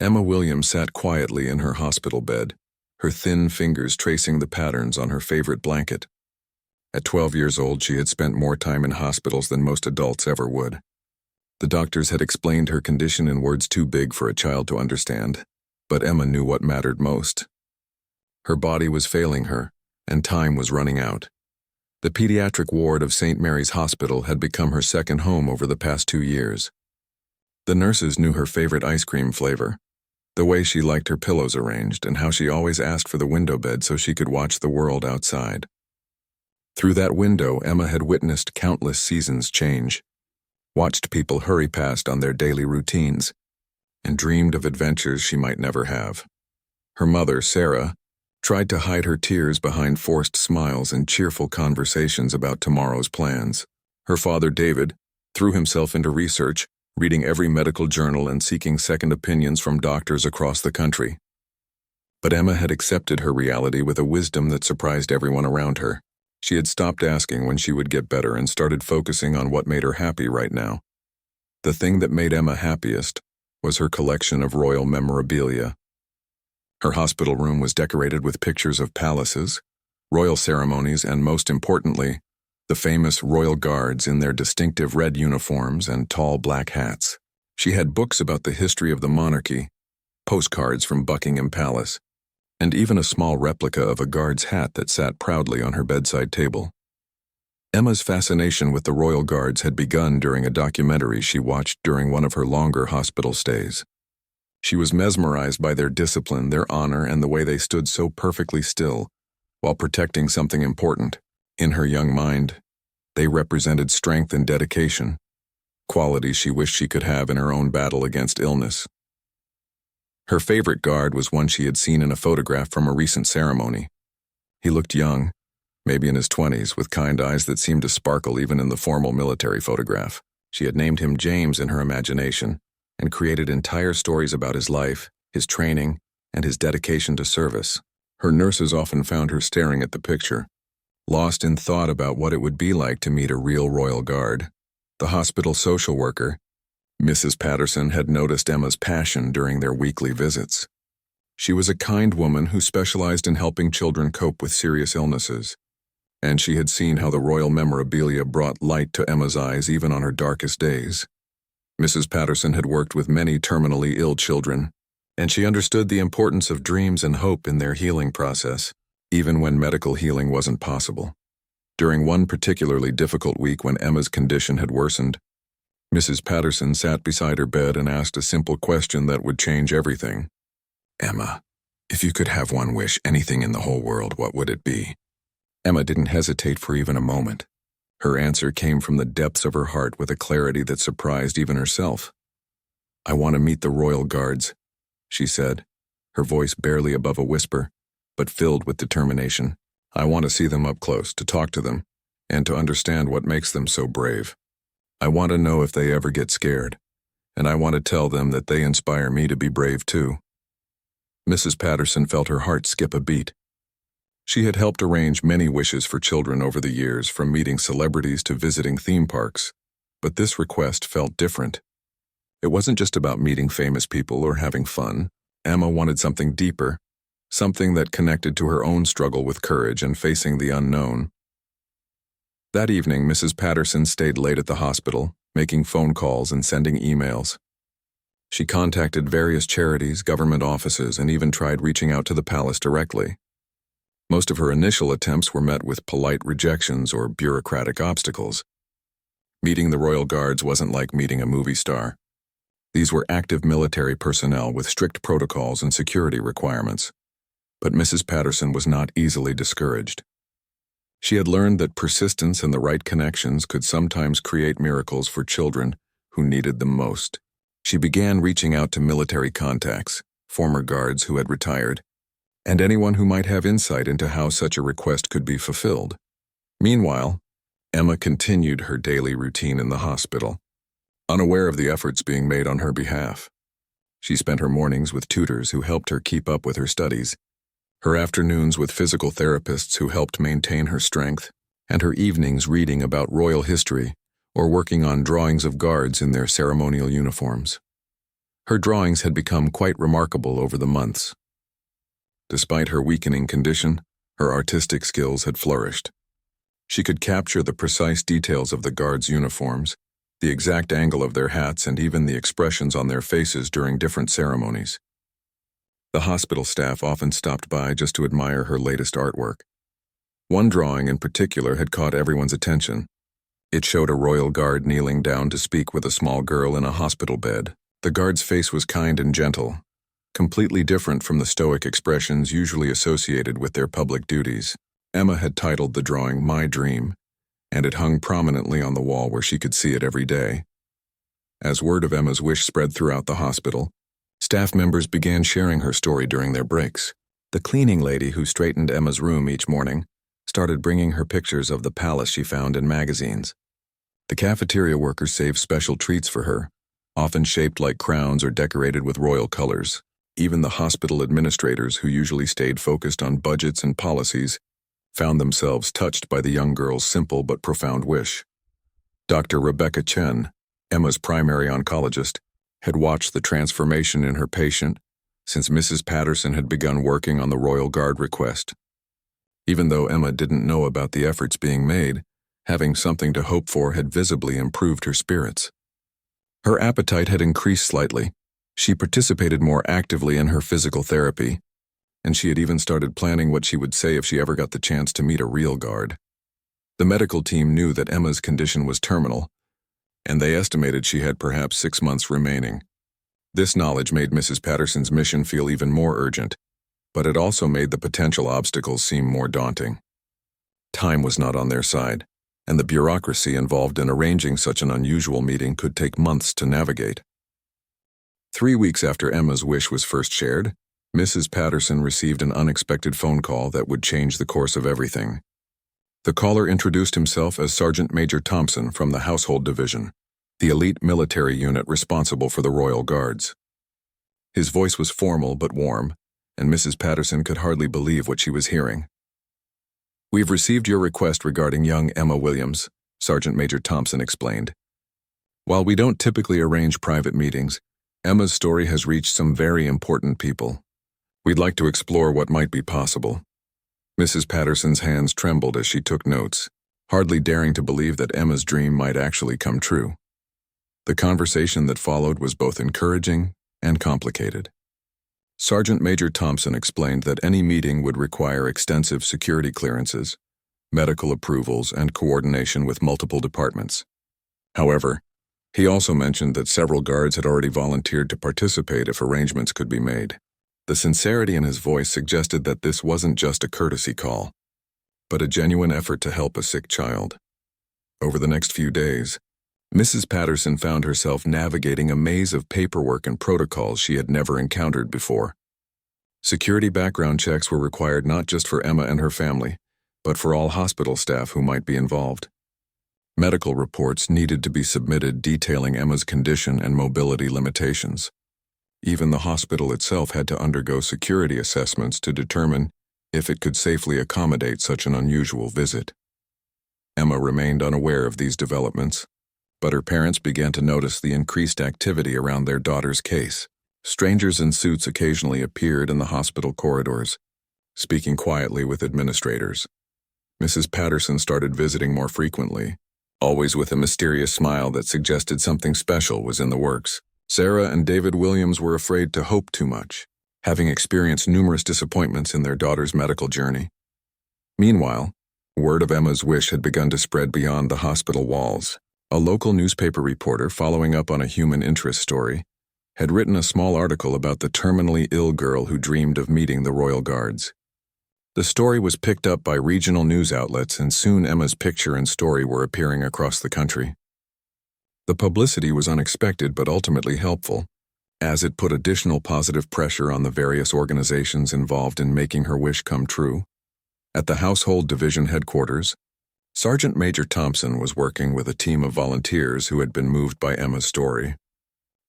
Emma Williams sat quietly in her hospital bed, her thin fingers tracing the patterns on her favorite blanket. At 12 years old, she had spent more time in hospitals than most adults ever would. The doctors had explained her condition in words too big for a child to understand, but Emma knew what mattered most. Her body was failing her, and time was running out. The pediatric ward of St. Mary's Hospital had become her second home over the past 2 years. The nurses knew her favorite ice cream flavor, the way she liked her pillows arranged, and how she always asked for the window bed so she could watch the world outside. Through that window, Emma had witnessed countless seasons change, watched people hurry past on their daily routines, and dreamed of adventures she might never have. Her mother, Sarah, tried to hide her tears behind forced smiles and cheerful conversations about tomorrow's plans. Her father, David, threw himself into research, reading every medical journal and seeking second opinions from doctors across the country. But Emma had accepted her reality with a wisdom that surprised everyone around her. She had stopped asking when she would get better and started focusing on what made her happy right now. The thing that made Emma happiest was her collection of royal memorabilia. Her hospital room was decorated with pictures of palaces, royal ceremonies, and most importantly, the famous royal guards in their distinctive red uniforms and tall black hats. She had books about the history of the monarchy, postcards from Buckingham Palace, and even a small replica of a guard's hat that sat proudly on her bedside table. Emma's fascination with the royal guards had begun during a documentary she watched during one of her longer hospital stays. She was mesmerized by their discipline, their honor, and the way they stood so perfectly still while protecting something important. In her young mind, they represented strength and dedication, qualities she wished she could have in her own battle against illness. Her favorite guard was one she had seen in a photograph from a recent ceremony. He looked young, maybe in his 20s, with kind eyes that seemed to sparkle even in the formal military photograph. She had named him James in her imagination and created entire stories about his life, his training, and his dedication to service. Her nurses often found her staring at the picture, lost in thought about what it would be like to meet a real royal guard. The hospital social worker, Mrs. Patterson, had noticed Emma's passion during their weekly visits. She was a kind woman who specialized in helping children cope with serious illnesses, and she had seen how the royal memorabilia brought light to Emma's eyes even on her darkest days. Mrs. Patterson had worked with many terminally ill children, and she understood the importance of dreams and hope in their healing process, even when medical healing wasn't possible. During one particularly difficult week when Emma's condition had worsened, Mrs. Patterson sat beside her bed and asked a simple question that would change everything. "Emma, if you could have one wish, anything in the whole world, what would it be?" Emma didn't hesitate for even a moment. Her answer came from the depths of her heart with a clarity that surprised even herself. "I want to meet the royal guards," she said, her voice barely above a whisper, but filled with determination. "I want to see them up close, to talk to them, and to understand what makes them so brave. I want to know if they ever get scared, and I want to tell them that they inspire me to be brave too." Mrs. Patterson felt her heart skip a beat. She had helped arrange many wishes for children over the years, from meeting celebrities to visiting theme parks, but this request felt different. It wasn't just about meeting famous people or having fun. Emma wanted something deeper, something that connected to her own struggle with courage and facing the unknown. That evening, Mrs. Patterson stayed late at the hospital, making phone calls and sending emails. She contacted various charities, government offices, and even tried reaching out to the palace directly. Most of her initial attempts were met with polite rejections or bureaucratic obstacles. Meeting the royal guards wasn't like meeting a movie star. These were active military personnel with strict protocols and security requirements. But Mrs. Patterson was not easily discouraged. She had learned that persistence and the right connections could sometimes create miracles for children who needed them most. She began reaching out to military contacts, former guards who had retired, and anyone who might have insight into how such a request could be fulfilled. Meanwhile, Emma continued her daily routine in the hospital, unaware of the efforts being made on her behalf. She spent her mornings with tutors who helped her keep up with her studies, her afternoons with physical therapists who helped maintain her strength, and her evenings reading about royal history or working on drawings of guards in their ceremonial uniforms. Her drawings had become quite remarkable over the months. Despite her weakening condition, her artistic skills had flourished. She could capture the precise details of the guards' uniforms, the exact angle of their hats, and even the expressions on their faces during different ceremonies. The hospital staff often stopped by just to admire her latest artwork. One drawing in particular had caught everyone's attention. It showed a royal guard kneeling down to speak with a small girl in a hospital bed. The guard's face was kind and gentle, completely different from the stoic expressions usually associated with their public duties. Emma had titled the drawing "My Dream," and it hung prominently on the wall where she could see it every day. As word of Emma's wish spread throughout the hospital, staff members began sharing her story during their breaks. The cleaning lady who straightened Emma's room each morning started bringing her pictures of the palace she found in magazines. The cafeteria workers saved special treats for her, often shaped like crowns or decorated with royal colors. Even the hospital administrators, who usually stayed focused on budgets and policies, found themselves touched by the young girl's simple but profound wish. Dr. Rebecca Chen, Emma's primary oncologist, had watched the transformation in her patient since Mrs. Patterson had begun working on the Royal Guard request. Even though Emma didn't know about the efforts being made, having something to hope for had visibly improved her spirits. Her appetite had increased slightly. She participated more actively in her physical therapy, and she had even started planning what she would say if she ever got the chance to meet a real guard. The medical team knew that Emma's condition was terminal, and they estimated she had perhaps 6 months remaining. This knowledge made Mrs. Patterson's mission feel even more urgent, but it also made the potential obstacles seem more daunting. Time was not on their side, and the bureaucracy involved in arranging such an unusual meeting could take months to navigate. 3 weeks after Emma's wish was first shared, Mrs. Patterson received an unexpected phone call that would change the course of everything. The caller introduced himself as Sergeant Major Thompson from the Household Division, the elite military unit responsible for the Royal Guards. His voice was formal but warm, and Mrs. Patterson could hardly believe what she was hearing. "We've received your request regarding young Emma Williams," Sergeant Major Thompson explained. "While we don't typically arrange private meetings, Emma's story has reached some very important people. We'd like to explore what might be possible." Mrs. Patterson's hands trembled as she took notes, hardly daring to believe that Emma's dream might actually come true. The conversation that followed was both encouraging and complicated. Sergeant Major Thompson explained that any meeting would require extensive security clearances, medical approvals, and coordination with multiple departments. However, he also mentioned that several guards had already volunteered to participate if arrangements could be made. The sincerity in his voice suggested that this wasn't just a courtesy call, but a genuine effort to help a sick child. Over the next few days, Mrs. Patterson found herself navigating a maze of paperwork and protocols she had never encountered before. Security background checks were required not just for Emma and her family, but for all hospital staff who might be involved. Medical reports needed to be submitted detailing Emma's condition and mobility limitations. Even the hospital itself had to undergo security assessments to determine if it could safely accommodate such an unusual visit. Emma remained unaware of these developments, but her parents began to notice the increased activity around their daughter's case. Strangers in suits occasionally appeared in the hospital corridors, speaking quietly with administrators. Mrs. Patterson started visiting more frequently, always with a mysterious smile that suggested something special was in the works. Sarah and David Williams were afraid to hope too much, having experienced numerous disappointments in their daughter's medical journey. Meanwhile, word of Emma's wish had begun to spread beyond the hospital walls. A local newspaper reporter, following up on a human interest story, had written a small article about the terminally ill girl who dreamed of meeting the Royal Guards. The story was picked up by regional news outlets, and soon Emma's picture and story were appearing across the country. The publicity was unexpected but ultimately helpful, as it put additional positive pressure on the various organizations involved in making her wish come true. At the Household Division headquarters, Sergeant Major Thompson was working with a team of volunteers who had been moved by Emma's story.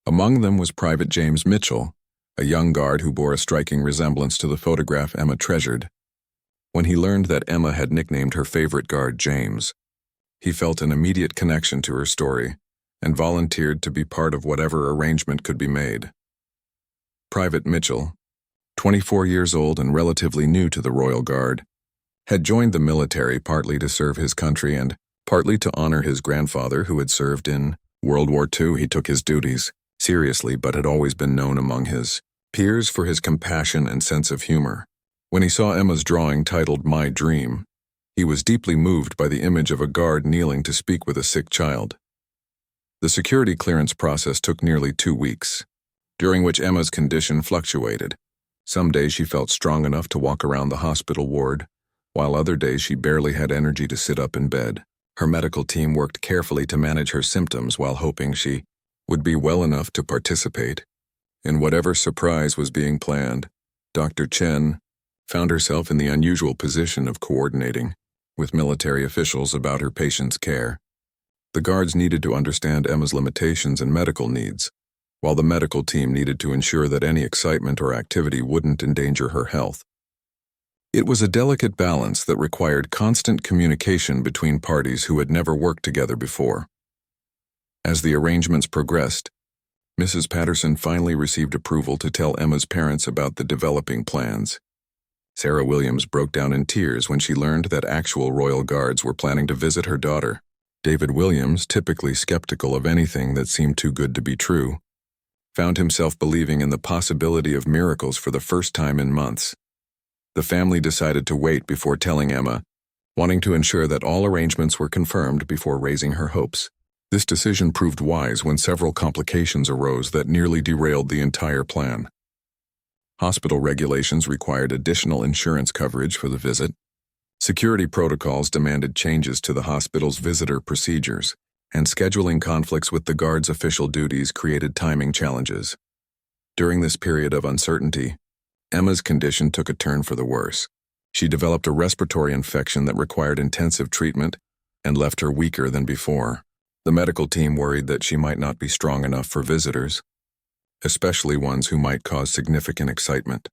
Among them was Private James Mitchell, a young guard who bore a striking resemblance to the photograph Emma treasured. When he learned that Emma had nicknamed her favorite guard James, he felt an immediate connection to her story and volunteered to be part of whatever arrangement could be made. Private Mitchell, 24 years old and relatively new to the Royal Guard, had joined the military partly to serve his country and partly to honor his grandfather who had served in World War II. He took his duties seriously but had always been known among his peers for his compassion and sense of humor. When he saw Emma's drawing titled My Dream, he was deeply moved by the image of a guard kneeling to speak with a sick child. The security clearance process took nearly 2 weeks, during which Emma's condition fluctuated. Some days she felt strong enough to walk around the hospital ward, while other days she barely had energy to sit up in bed. Her medical team worked carefully to manage her symptoms while hoping she would be well enough to participate in whatever surprise was being planned. Dr. Chen found herself in the unusual position of coordinating with military officials about her patient's care. The guards needed to understand Emma's limitations and medical needs, while the medical team needed to ensure that any excitement or activity wouldn't endanger her health. It was a delicate balance that required constant communication between parties who had never worked together before. As the arrangements progressed, Mrs. Patterson finally received approval to tell Emma's parents about the developing plans. Sarah Williams broke down in tears when she learned that actual royal guards were planning to visit her daughter. David Williams, typically skeptical of anything that seemed too good to be true, found himself believing in the possibility of miracles for the first time in months. The family decided to wait before telling Emma, wanting to ensure that all arrangements were confirmed before raising her hopes. This decision proved wise when several complications arose that nearly derailed the entire plan. Hospital regulations required additional insurance coverage for the visit. Security protocols demanded changes to the hospital's visitor procedures, and scheduling conflicts with the guard's official duties created timing challenges. During this period of uncertainty, Emma's condition took a turn for the worse. She developed a respiratory infection that required intensive treatment and left her weaker than before. The medical team worried that she might not be strong enough for visitors, especially ones who might cause significant excitement.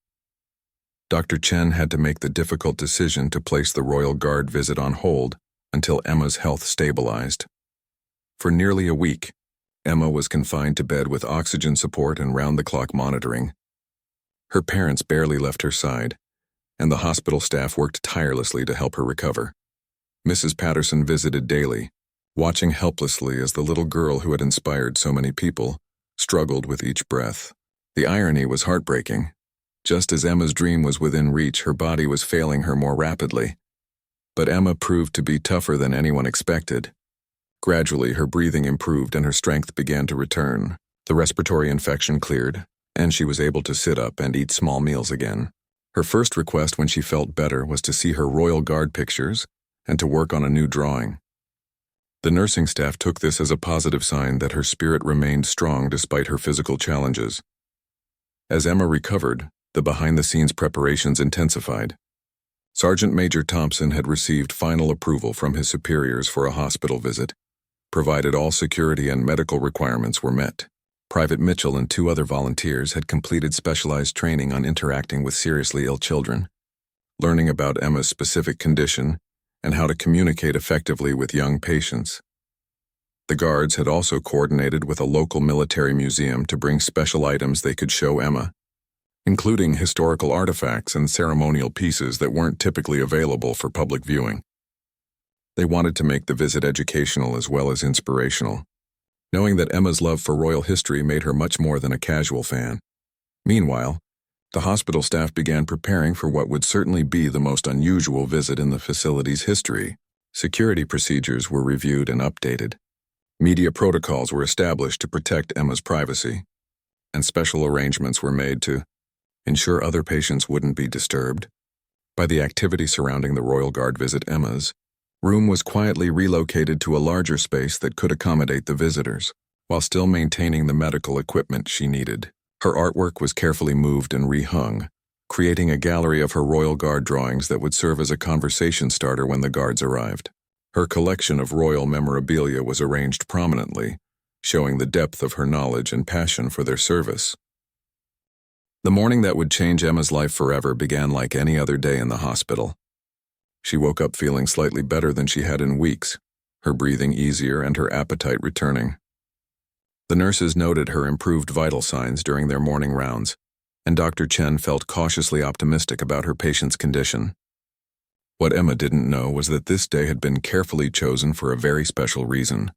Dr. Chen had to make the difficult decision to place the Royal Guard visit on hold until Emma's health stabilized. For nearly a week, Emma was confined to bed with oxygen support and round-the-clock monitoring. Her parents barely left her side, and the hospital staff worked tirelessly to help her recover. Mrs. Patterson visited daily, watching helplessly as the little girl who had inspired so many people struggled with each breath. The irony was heartbreaking. Just as Emma's dream was within reach, her body was failing her more rapidly. But Emma proved to be tougher than anyone expected. Gradually, her breathing improved and her strength began to return. The respiratory infection cleared, and she was able to sit up and eat small meals again. Her first request when she felt better was to see her Royal Guard pictures and to work on a new drawing. The nursing staff took this as a positive sign that her spirit remained strong despite her physical challenges. As Emma recovered, the behind-the-scenes preparations intensified. Sergeant Major Thompson had received final approval from his superiors for a hospital visit, provided all security and medical requirements were met. Private Mitchell and 2 other volunteers had completed specialized training on interacting with seriously ill children, learning about Emma's specific condition, and how to communicate effectively with young patients. The guards had also coordinated with a local military museum to bring special items they could show Emma, including historical artifacts and ceremonial pieces that weren't typically available for public viewing. They wanted to make the visit educational as well as inspirational, knowing that Emma's love for royal history made her much more than a casual fan. Meanwhile, the hospital staff began preparing for what would certainly be the most unusual visit in the facility's history. Security procedures were reviewed and updated. Media protocols were established to protect Emma's privacy, and special arrangements were made to ensure other patients wouldn't be disturbed. By the activity surrounding the Royal Guard visit, Emma's room was quietly relocated to a larger space that could accommodate the visitors, while still maintaining the medical equipment she needed. Her artwork was carefully moved and rehung, creating a gallery of her Royal Guard drawings that would serve as a conversation starter when the guards arrived. Her collection of royal memorabilia was arranged prominently, showing the depth of her knowledge and passion for their service. The morning that would change Emma's life forever began like any other day in the hospital. She woke up feeling slightly better than she had in weeks, her breathing easier and her appetite returning. The nurses noted her improved vital signs during their morning rounds, and Dr. Chen felt cautiously optimistic about her patient's condition. What Emma didn't know was that this day had been carefully chosen for a very special reason.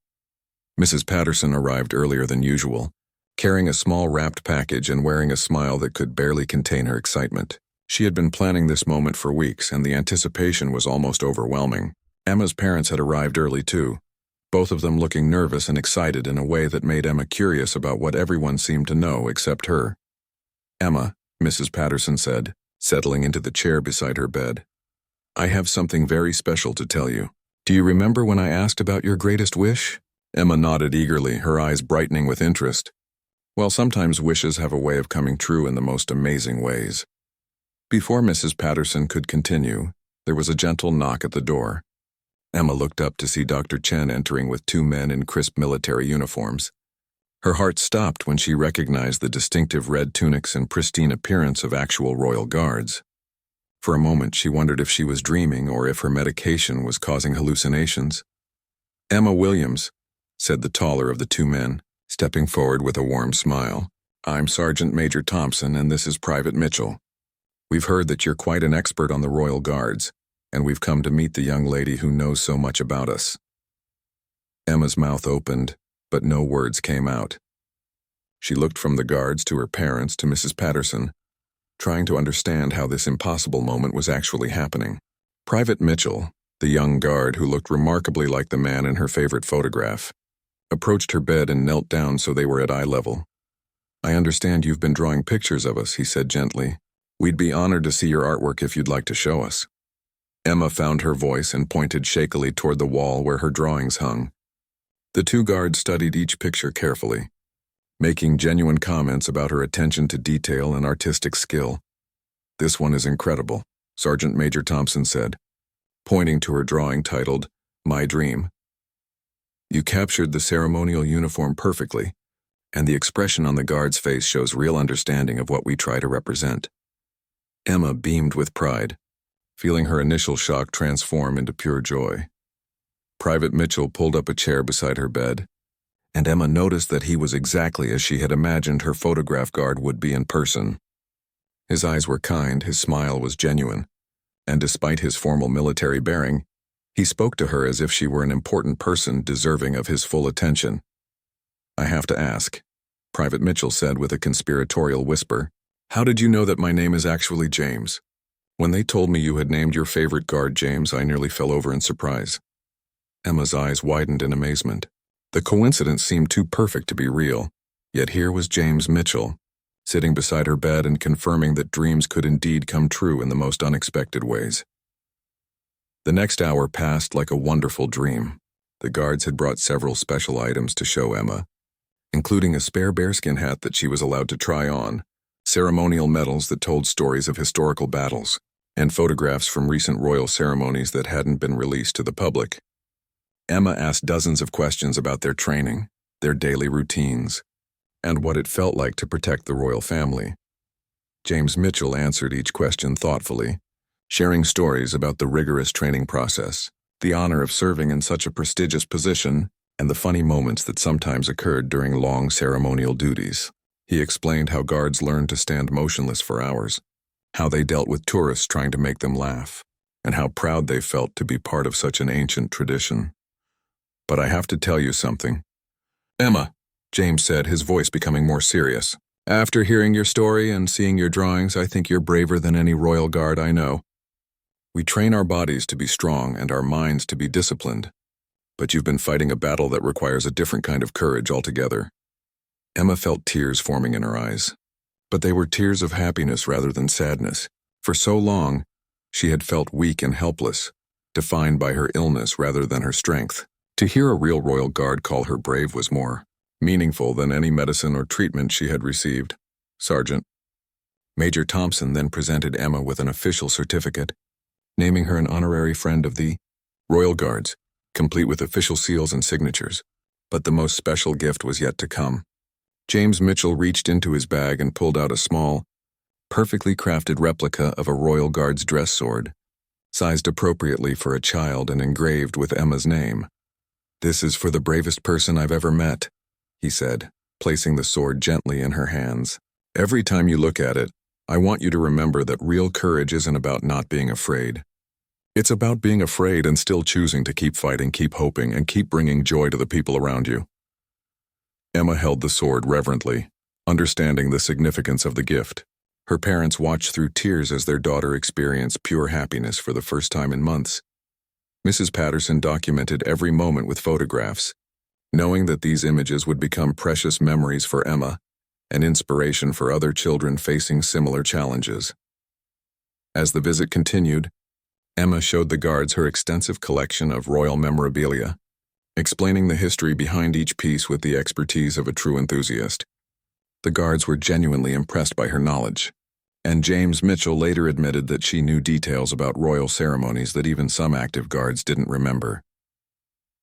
Mrs. Patterson arrived earlier than usual, carrying a small wrapped package and wearing a smile that could barely contain her excitement. She had been planning this moment for weeks, and the anticipation was almost overwhelming. Emma's parents had arrived early too, both of them looking nervous and excited in a way that made Emma curious about what everyone seemed to know except her. "Emma," Mrs. Patterson said, settling into the chair beside her bed, "I have something very special to tell you. Do you remember when I asked about your greatest wish?" Emma nodded eagerly, her eyes brightening with interest. Well, sometimes wishes have a way of coming true in the most amazing ways. Before Mrs. Patterson could continue, there was a gentle knock at the door. Emma looked up to see Dr. Chen entering with two men in crisp military uniforms. Her heart stopped when she recognized the distinctive red tunics and pristine appearance of actual royal guards. For a moment, she wondered if she was dreaming or if her medication was causing hallucinations. "Emma Williams," said the taller of the two men, stepping forward with a warm smile. "I'm Sergeant Major Thompson, and this is Private Mitchell. We've heard that you're quite an expert on the Royal Guards, and we've come to meet the young lady who knows so much about us." Emma's mouth opened, but no words came out. She looked from the guards to her parents to Mrs. Patterson, trying to understand how this impossible moment was actually happening. Private Mitchell, the young guard who looked remarkably like the man in her favorite photograph, approached her bed and knelt down so they were at eye level. "I understand you've been drawing pictures of us," he said gently. "We'd be honored to see your artwork if you'd like to show us." Emma found her voice and pointed shakily toward the wall where her drawings hung. The two guards studied each picture carefully, making genuine comments about her attention to detail and artistic skill. "This one is incredible," Sergeant Major Thompson said, pointing to her drawing titled, "My Dream." "You captured the ceremonial uniform perfectly, and the expression on the guard's face shows real understanding of what we try to represent." Emma beamed with pride, feeling her initial shock transform into pure joy. Private Mitchell pulled up a chair beside her bed, and Emma noticed that he was exactly as she had imagined her photograph guard would be in person. His eyes were kind, his smile was genuine, and despite his formal military bearing, he spoke to her as if she were an important person deserving of his full attention. "I have to ask," Private Mitchell said with a conspiratorial whisper, "how did you know that my name is actually James? When they told me you had named your favorite guard James, I nearly fell over in surprise." Emma's eyes widened in amazement. The coincidence seemed too perfect to be real, yet here was James Mitchell, sitting beside her bed and confirming that dreams could indeed come true in the most unexpected ways. The next hour passed like a wonderful dream. The guards had brought several special items to show Emma, including a spare bearskin hat that she was allowed to try on, ceremonial medals that told stories of historical battles, and photographs from recent royal ceremonies that hadn't been released to the public. Emma asked dozens of questions about their training, their daily routines, and what it felt like to protect the royal family. James Mitchell answered each question thoughtfully, sharing stories about the rigorous training process, the honor of serving in such a prestigious position, and the funny moments that sometimes occurred during long ceremonial duties. He explained how guards learned to stand motionless for hours, how they dealt with tourists trying to make them laugh, and how proud they felt to be part of such an ancient tradition. "But I have to tell you something." "Emma," James said, his voice becoming more serious, "after hearing your story and seeing your drawings, I think you're braver than any royal guard I know. We train our bodies to be strong and our minds to be disciplined, but you've been fighting a battle that requires a different kind of courage altogether." Emma felt tears forming in her eyes, but they were tears of happiness rather than sadness. For so long, she had felt weak and helpless, defined by her illness rather than her strength. To hear a real royal guard call her brave was more meaningful than any medicine or treatment she had received. Sergeant Major Thompson then presented Emma with an official certificate, naming her an honorary friend of the Royal Guards, complete with official seals and signatures. But the most special gift was yet to come. James Mitchell reached into his bag and pulled out a small, perfectly crafted replica of a Royal Guard's dress sword, sized appropriately for a child and engraved with Emma's name. "This is for the bravest person I've ever met," he said, placing the sword gently in her hands. "Every time you look at it, I want you to remember that real courage isn't about not being afraid. It's about being afraid and still choosing to keep fighting, keep hoping, and keep bringing joy to the people around you." Emma held the sword reverently, understanding the significance of the gift. Her parents watched through tears as their daughter experienced pure happiness for the first time in months. Mrs. Patterson documented every moment with photographs, knowing that these images would become precious memories for Emma, an inspiration for other children facing similar challenges. As the visit continued, Emma showed the guards her extensive collection of royal memorabilia, explaining the history behind each piece with the expertise of a true enthusiast. The guards were genuinely impressed by her knowledge, and James Mitchell later admitted that she knew details about royal ceremonies that even some active guards didn't remember.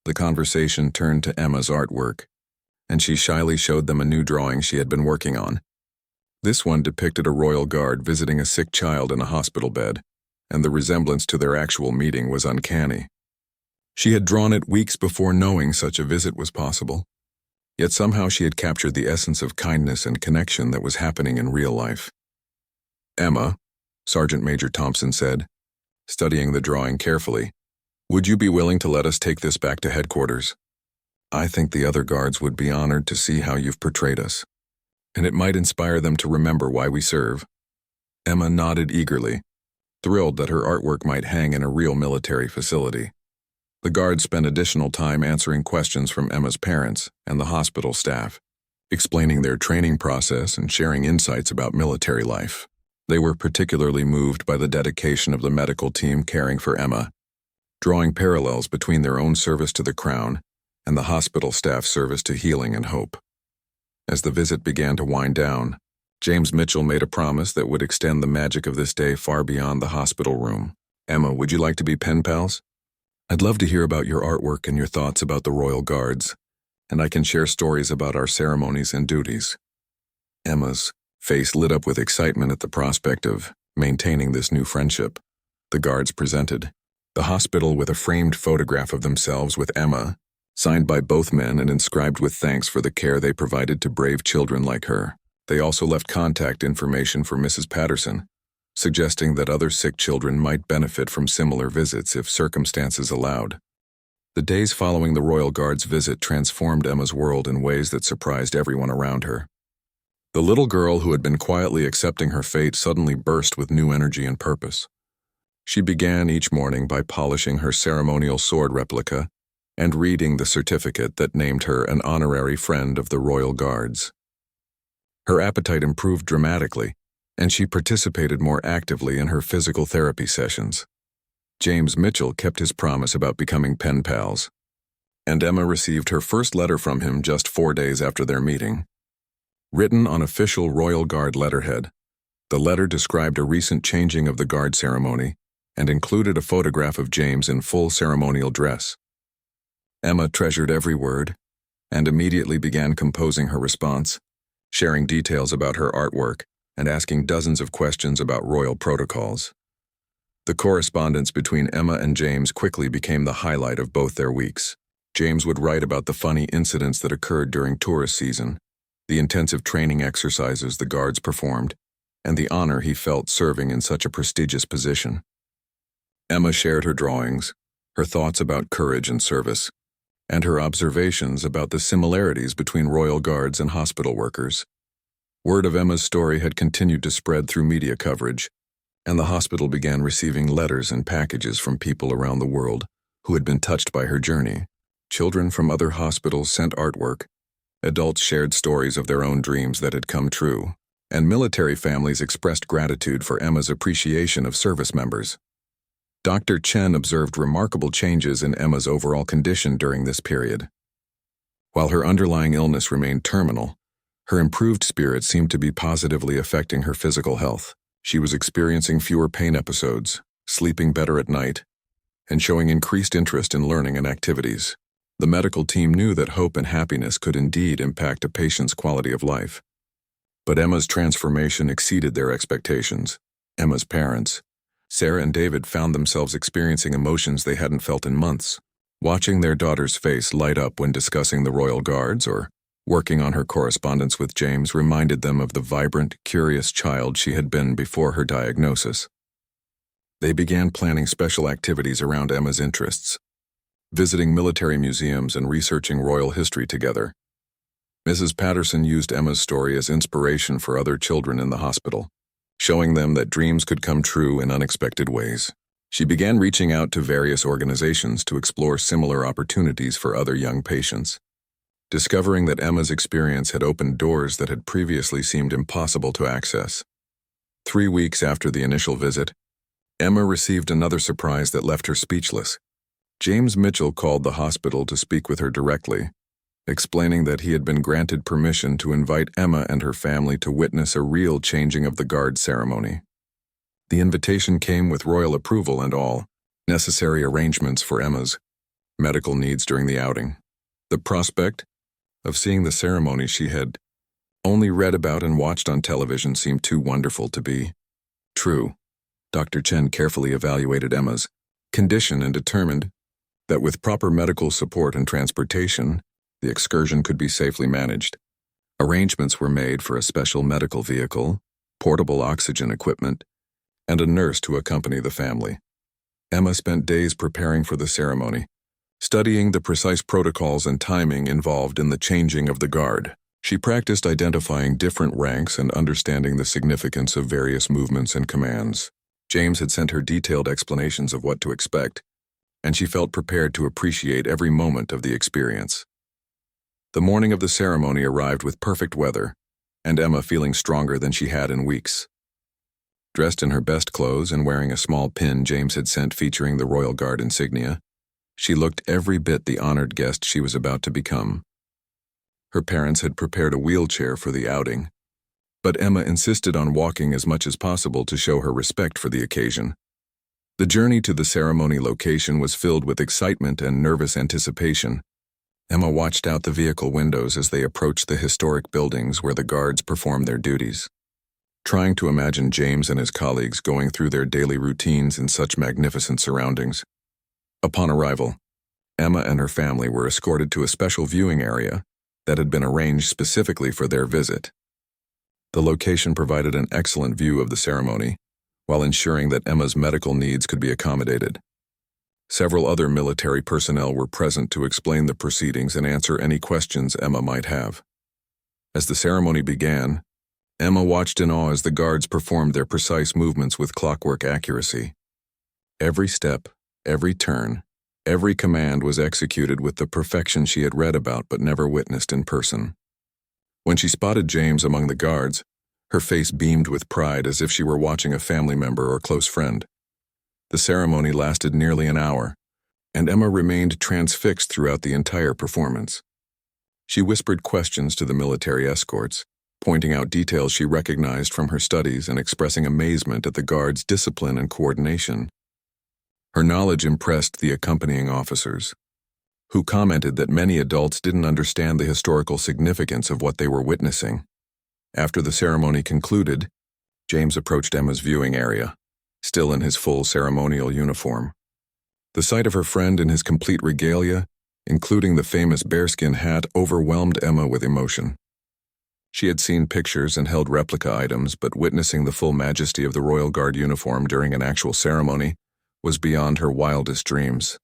The conversation turned to Emma's artwork, and she shyly showed them a new drawing she had been working on. This one depicted a royal guard visiting a sick child in a hospital bed, and the resemblance to their actual meeting was uncanny. She had drawn it weeks before knowing such a visit was possible, yet somehow she had captured the essence of kindness and connection that was happening in real life. "Emma," Sergeant Major Thompson said, studying the drawing carefully, "would you be willing to let us take this back to headquarters? I think the other guards would be honored to see how you've portrayed us, and it might inspire them to remember why we serve." Emma nodded eagerly, thrilled that her artwork might hang in a real military facility. The guards spent additional time answering questions from Emma's parents and the hospital staff, explaining their training process and sharing insights about military life. They were particularly moved by the dedication of the medical team caring for Emma, drawing parallels between their own service to the Crown and the hospital staff service to healing and hope. As the visit began to wind down, James Mitchell made a promise that would extend the magic of this day far beyond the hospital room. "Emma, would you like to be pen pals? I'd love to hear about your artwork and your thoughts about the Royal Guards, and I can share stories about our ceremonies and duties." Emma's face lit up with excitement at the prospect of maintaining this new friendship. The guards presented the hospital with a framed photograph of themselves with Emma, signed by both men and inscribed with thanks for the care they provided to brave children like her. They also left contact information for Mrs. Patterson, suggesting that other sick children might benefit from similar visits if circumstances allowed. The days following the Royal Guard's visit transformed Emma's world in ways that surprised everyone around her. The little girl who had been quietly accepting her fate suddenly burst with new energy and purpose. She began each morning by polishing her ceremonial sword replica and reading the certificate that named her an honorary friend of the Royal Guards. Her appetite improved dramatically, and she participated more actively in her physical therapy sessions. James Mitchell kept his promise about becoming pen pals, and Emma received her first letter from him just 4 days after their meeting. Written on official Royal Guard letterhead, the letter described a recent changing of the guard ceremony and included a photograph of James in full ceremonial dress. Emma treasured every word and immediately began composing her response, sharing details about her artwork and asking dozens of questions about royal protocols. The correspondence between Emma and James quickly became the highlight of both their weeks. James would write about the funny incidents that occurred during tourist season, the intensive training exercises the guards performed, and the honor he felt serving in such a prestigious position. Emma shared her drawings, her thoughts about courage and service, and her observations about the similarities between royal guards and hospital workers. Word of Emma's story had continued to spread through media coverage, and the hospital began receiving letters and packages from people around the world who had been touched by her journey. Children from other hospitals sent artwork, adults shared stories of their own dreams that had come true, and military families expressed gratitude for Emma's appreciation of service members. Dr. Chen observed remarkable changes in Emma's overall condition during this period. While her underlying illness remained terminal, her improved spirit seemed to be positively affecting her physical health. She was experiencing fewer pain episodes, sleeping better at night, and showing increased interest in learning and activities. The medical team knew that hope and happiness could indeed impact a patient's quality of life. But Emma's transformation exceeded their expectations. Emma's parents, Sarah and David, found themselves experiencing emotions they hadn't felt in months. Watching their daughter's face light up when discussing the Royal Guards or Working on her correspondence with James reminded them of the vibrant, curious child she had been before her diagnosis. They began planning special activities around Emma's interests, visiting military museums and researching royal history together. Mrs. Patterson used Emma's story as inspiration for other children in the hospital, showing them that dreams could come true in unexpected ways. She began reaching out to various organizations to explore similar opportunities for other young patients, discovering that Emma's experience had opened doors that had previously seemed impossible to access. 3 weeks after the initial visit, Emma received another surprise that left her speechless. James Mitchell called the hospital to speak with her directly, explaining that he had been granted permission to invite Emma and her family to witness a real changing of the guard ceremony. The invitation came with royal approval and all necessary arrangements for Emma's medical needs during the outing. The prospect of seeing the ceremony she had only read about and watched on television seemed too wonderful to be true. Dr. Chen carefully evaluated Emma's condition and determined that with proper medical support and transportation, the excursion could be safely managed. Arrangements were made for a special medical vehicle, portable oxygen equipment, and a nurse to accompany the family. Emma spent days preparing for the ceremony, studying the precise protocols and timing involved in the changing of the guard. She practiced identifying different ranks and understanding the significance of various movements and commands. James had sent her detailed explanations of what to expect, and she felt prepared to appreciate every moment of the experience. The morning of the ceremony arrived with perfect weather, and Emma feeling stronger than she had in weeks. Dressed in her best clothes and wearing a small pin James had sent featuring the Royal Guard insignia, she looked every bit the honored guest she was about to become. Her parents had prepared a wheelchair for the outing, but Emma insisted on walking as much as possible to show her respect for the occasion. The journey to the ceremony location was filled with excitement and nervous anticipation. Emma watched out the vehicle windows as they approached the historic buildings where the guards performed their duties, trying to imagine James and his colleagues going through their daily routines in such magnificent surroundings. Upon arrival, Emma and her family were escorted to a special viewing area that had been arranged specifically for their visit. The location provided an excellent view of the ceremony, while ensuring that Emma's medical needs could be accommodated. Several other military personnel were present to explain the proceedings and answer any questions Emma might have. As the ceremony began, Emma watched in awe as the guards performed their precise movements with clockwork accuracy. Every step, every turn, every command was executed with the perfection she had read about but never witnessed in person. When she spotted James among the guards, her face beamed with pride as if she were watching a family member or close friend. The ceremony lasted nearly an hour, and Emma remained transfixed throughout the entire performance. She whispered questions to the military escorts, pointing out details she recognized from her studies and expressing amazement at the guards' discipline and coordination. Her knowledge impressed the accompanying officers, who commented that many adults didn't understand the historical significance of what they were witnessing. After the ceremony concluded, James approached Emma's viewing area, still in his full ceremonial uniform. The sight of her friend in his complete regalia, including the famous bearskin hat, overwhelmed Emma with emotion. She had seen pictures and held replica items, but witnessing the full majesty of the Royal Guard uniform during an actual ceremony was beyond her wildest dreams.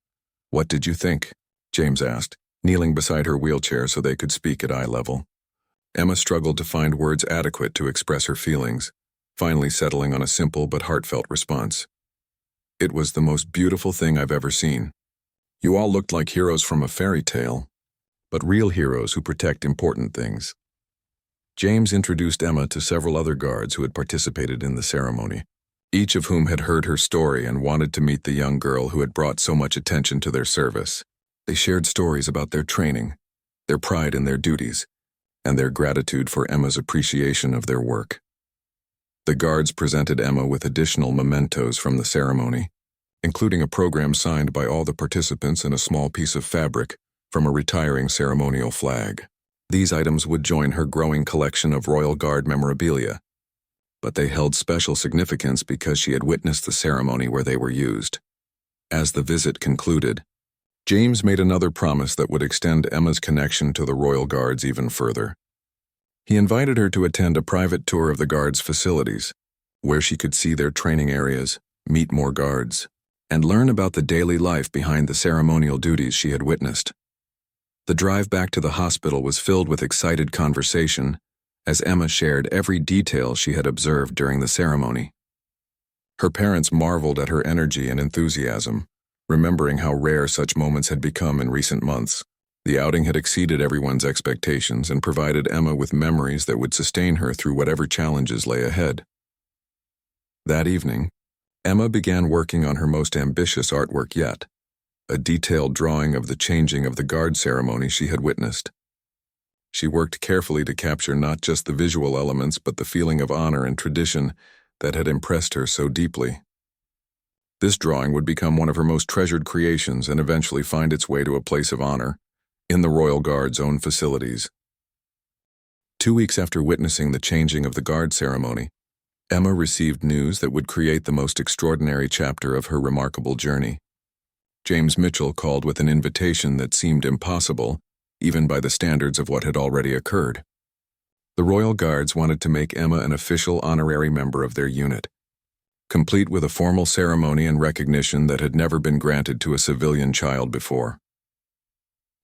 "What did you think?" James asked, kneeling beside her wheelchair so they could speak at eye level. Emma struggled to find words adequate to express her feelings, finally settling on a simple but heartfelt response. "It was the most beautiful thing I've ever seen. You all looked like heroes from a fairy tale, but real heroes who protect important things." James introduced Emma to several other guards who had participated in the ceremony, each of whom had heard her story and wanted to meet the young girl who had brought so much attention to their service. They shared stories about their training, their pride in their duties, and their gratitude for Emma's appreciation of their work. The guards presented Emma with additional mementos from the ceremony, including a program signed by all the participants and a small piece of fabric from a retiring ceremonial flag. These items would join her growing collection of Royal Guard memorabilia, but they held special significance because she had witnessed the ceremony where they were used. As the visit concluded, James made another promise that would extend Emma's connection to the Royal Guards even further. He invited her to attend a private tour of the Guards' facilities, where she could see their training areas, meet more guards, and learn about the daily life behind the ceremonial duties she had witnessed. The drive back to the hospital was filled with excited conversation, as Emma shared every detail she had observed during the ceremony. Her parents marveled at her energy and enthusiasm, remembering how rare such moments had become in recent months. The outing had exceeded everyone's expectations and provided Emma with memories that would sustain her through whatever challenges lay ahead. That evening, Emma began working on her most ambitious artwork yet, a detailed drawing of the changing of the guard ceremony she had witnessed. She worked carefully to capture not just the visual elements but the feeling of honor and tradition that had impressed her so deeply. This drawing would become one of her most treasured creations and eventually find its way to a place of honor in the Royal Guard's own facilities. 2 weeks after witnessing the changing of the guard ceremony, Emma received news that would create the most extraordinary chapter of her remarkable journey. James Mitchell called with an invitation that seemed impossible, even by the standards of what had already occurred. The Royal Guards wanted to make Emma an official honorary member of their unit, complete with a formal ceremony and recognition that had never been granted to a civilian child before.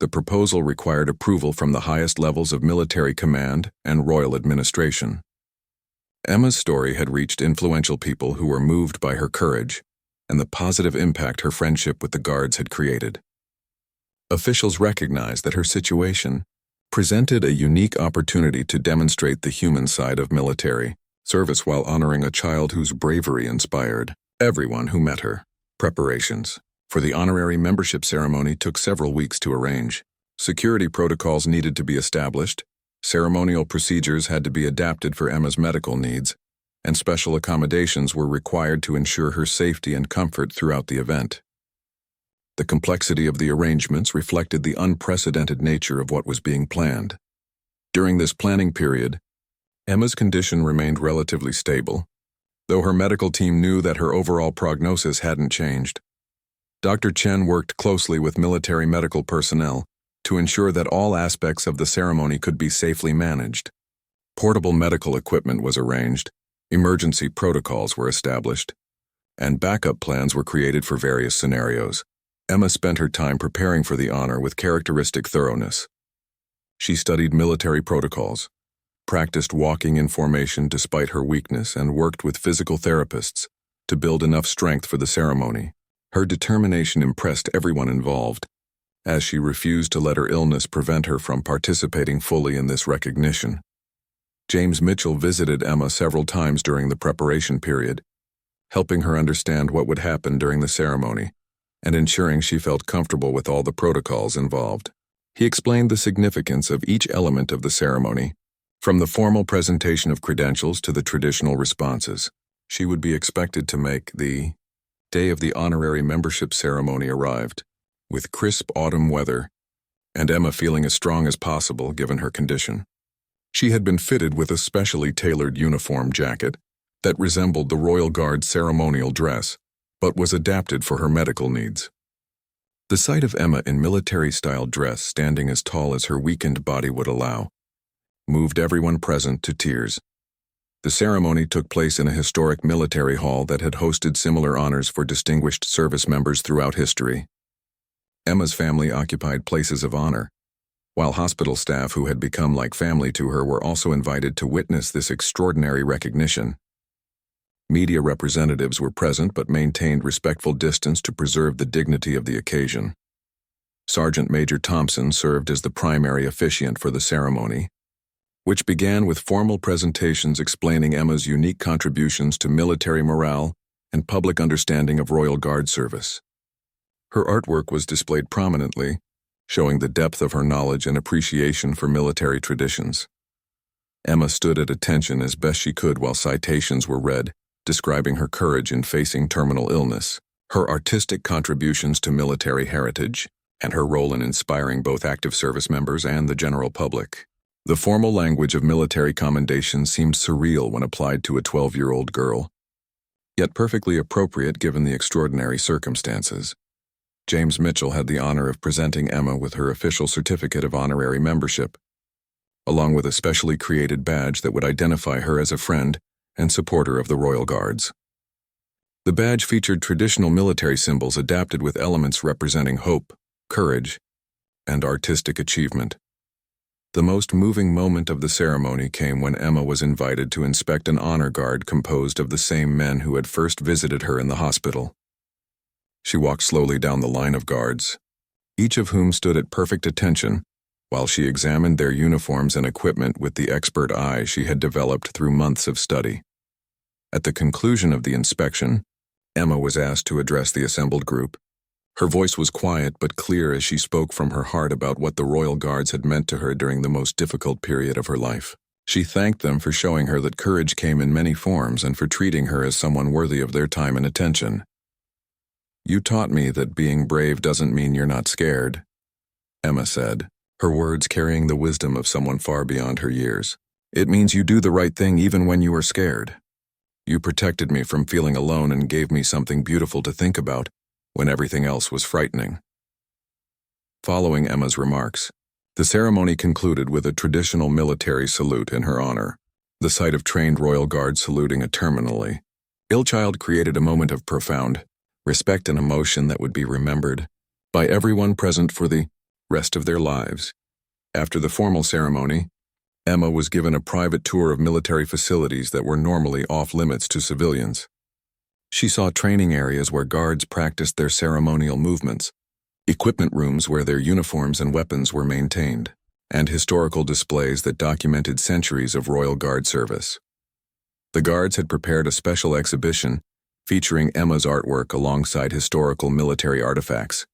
The proposal required approval from the highest levels of military command and royal administration. Emma's story had reached influential people who were moved by her courage and the positive impact her friendship with the Guards had created. Officials recognized that her situation presented a unique opportunity to demonstrate the human side of military service while honoring a child whose bravery inspired everyone who met her. Preparations for the honorary membership ceremony took several weeks to arrange. Security protocols needed to be established, ceremonial procedures had to be adapted for Emma's medical needs, and special accommodations were required to ensure her safety and comfort throughout the event. The complexity of the arrangements reflected the unprecedented nature of what was being planned. During this planning period, Emma's condition remained relatively stable, though her medical team knew that her overall prognosis hadn't changed. Dr. Chen worked closely with military medical personnel to ensure that all aspects of the ceremony could be safely managed. Portable medical equipment was arranged, emergency protocols were established, and backup plans were created for various scenarios. Emma spent her time preparing for the honor with characteristic thoroughness. She studied military protocols, practiced walking in formation despite her weakness, and worked with physical therapists to build enough strength for the ceremony. Her determination impressed everyone involved, as she refused to let her illness prevent her from participating fully in this recognition. James Mitchell visited Emma several times during the preparation period, helping her understand what would happen during the ceremony and ensuring she felt comfortable with all the protocols involved. He explained the significance of each element of the ceremony, from the formal presentation of credentials to the traditional responses she would be expected to make. The day of the honorary membership ceremony arrived, with crisp autumn weather, and Emma feeling as strong as possible given her condition. She had been fitted with a specially tailored uniform jacket that resembled the Royal Guard's ceremonial dress, but was adapted for her medical needs. The sight of Emma in military-style dress standing as tall as her weakened body would allow moved everyone present to tears. The ceremony took place in a historic military hall that had hosted similar honors for distinguished service members throughout history. Emma's family occupied places of honor, while hospital staff who had become like family to her were also invited to witness this extraordinary recognition. Media representatives were present but maintained respectful distance to preserve the dignity of the occasion. Sergeant Major Thompson served as the primary officiant for the ceremony, which began with formal presentations explaining Emma's unique contributions to military morale and public understanding of Royal Guard service. Her artwork was displayed prominently, showing the depth of her knowledge and appreciation for military traditions. Emma stood at attention as best she could while citations were read, describing her courage in facing terminal illness, her artistic contributions to military heritage, and her role in inspiring both active service members and the general public. The formal language of military commendation seemed surreal when applied to a 12-year-old girl, yet perfectly appropriate given the extraordinary circumstances. James Mitchell had the honor of presenting Emma with her official certificate of honorary membership, along with a specially created badge that would identify her as a friend and supporter of the Royal Guards. The badge featured traditional military symbols adapted with elements representing hope, courage, and artistic achievement. The most moving moment of the ceremony came when Emma was invited to inspect an honor guard composed of the same men who had first visited her in the hospital. She walked slowly down the line of guards, each of whom stood at perfect attention, while she examined their uniforms and equipment with the expert eye she had developed through months of study. At the conclusion of the inspection, Emma was asked to address the assembled group. Her voice was quiet but clear as she spoke from her heart about what the Royal Guards had meant to her during the most difficult period of her life. She thanked them for showing her that courage came in many forms and for treating her as someone worthy of their time and attention. "You taught me that being brave doesn't mean you're not scared," Emma said, her words carrying the wisdom of someone far beyond her years. "It means you do the right thing even when you are scared. You protected me from feeling alone and gave me something beautiful to think about when everything else was frightening." Following Emma's remarks, the ceremony concluded with a traditional military salute in her honor. The sight of trained Royal Guards saluting eternally, Ilchild created a moment of profound respect and emotion that would be remembered by everyone present for the rest of their lives. After the formal ceremony, Emma was given a private tour of military facilities that were normally off-limits to civilians. She saw training areas where guards practiced their ceremonial movements, equipment rooms where their uniforms and weapons were maintained, and historical displays that documented centuries of Royal Guard service. The Guards had prepared a special exhibition featuring Emma's artwork alongside historical military artifacts,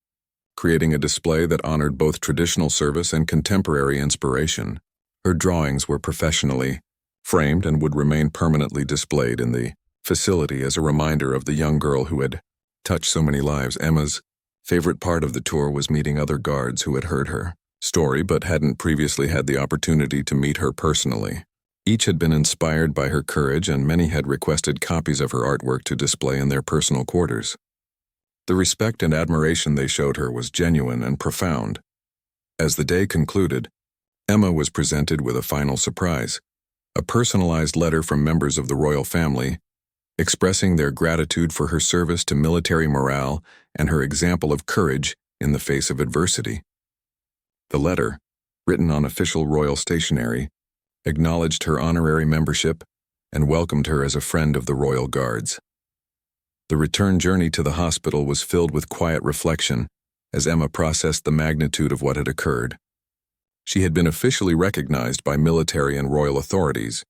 creating a display that honored both traditional service and contemporary inspiration. Her drawings were professionally framed and would remain permanently displayed in the facility as a reminder of the young girl who had touched so many lives. Emma's favorite part of the tour was meeting other guards who had heard her story but hadn't previously had the opportunity to meet her personally. Each had been inspired by her courage, and many had requested copies of her artwork to display in their personal quarters. The respect and admiration they showed her was genuine and profound. As the day concluded, Emma was presented with a final surprise, a personalized letter from members of the royal family, expressing their gratitude for her service to military morale and her example of courage in the face of adversity. The letter, written on official royal stationery, acknowledged her honorary membership and welcomed her as a friend of the Royal Guards. The return journey to the hospital was filled with quiet reflection as Emma processed the magnitude of what had occurred. She had been officially recognized by military and royal authorities,